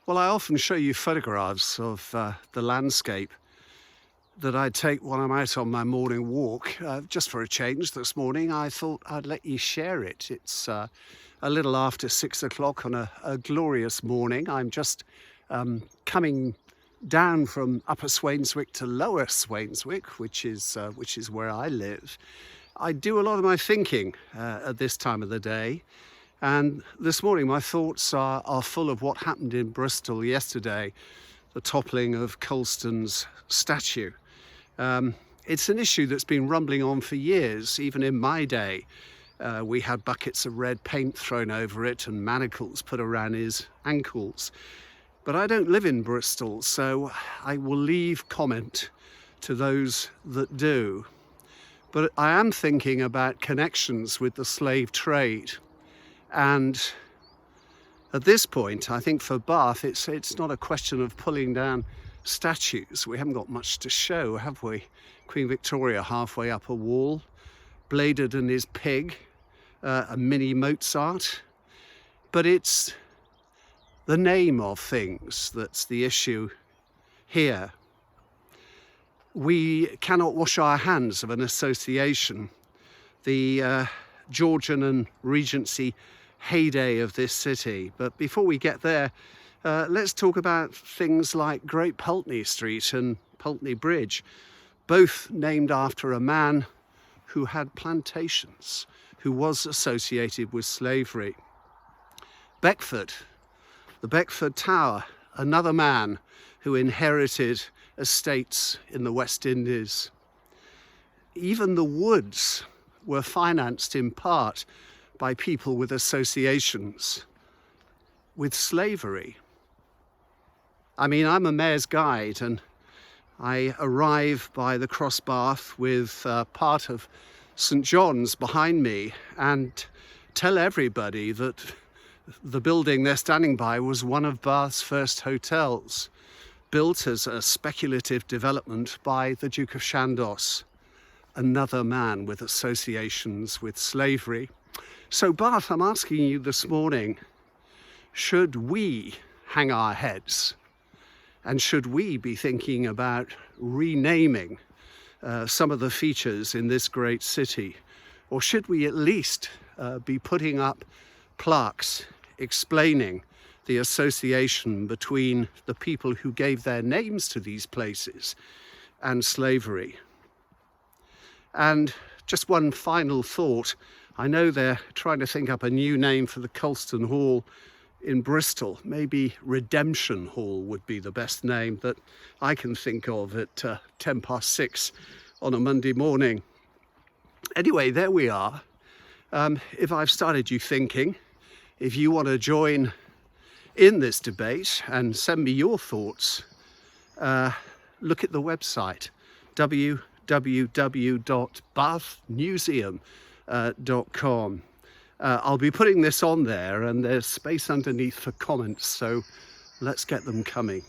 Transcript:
Well, I often show you photographs of the landscape that I take when I'm out on my morning walk. Just for a change this morning, I thought I'd let you share it. It's a little after 6 o'clock on a glorious morning. I'm just coming down from Upper Swainswick to Lower Swainswick, which is where I live. I do a lot of my thinking at this time of the day. And this morning, my thoughts are full of what happened in Bristol yesterday, the toppling of Colston's statue. It's an issue that's been rumbling on for years. Even in my day, we had buckets of red paint thrown over it and manacles put around his ankles. But I don't live in Bristol, so I will leave comment to those that do. But I am thinking about connections with the slave trade. And at this point, I think for Bath, it's not a question of pulling down statues. We haven't got much to show, have we? Queen Victoria halfway up a wall, Bladud and his pig, a mini Mozart. But it's the name of things that's the issue here. We cannot wash our hands of an association. The Georgian and Regency heyday of this city. But before we get there, let's talk about things like Great Pulteney Street and Pulteney Bridge, both named after a man who had plantations, who was associated with slavery. Beckford, the Beckford Tower, another man who inherited estates in the West Indies. Even the Woods were financed in part by people with associations with slavery. I mean, I'm a mayor's guide and I arrive by the Crossbath with part of St. John's behind me and tell everybody that the building they're standing by was one of Bath's first hotels, built as a speculative development by the Duke of Chandos, another man with associations with slavery. So Bath, I'm asking you this morning, should we hang our heads? And should we be thinking about renaming some of the features in this great city? Or should we at least be putting up plaques explaining the association between the people who gave their names to these places and slavery? And just one final thought. I know they're trying to think up a new name for the Colston Hall in Bristol. Maybe Redemption Hall would be the best name that I can think of at 6:10 on a Monday morning. Anyway, there we are. If I've started you thinking, if you want to join in this debate and send me your thoughts, look at the website, www.bathmuseum.com. I'll be putting this on there and there's space underneath for comments, so let's get them coming.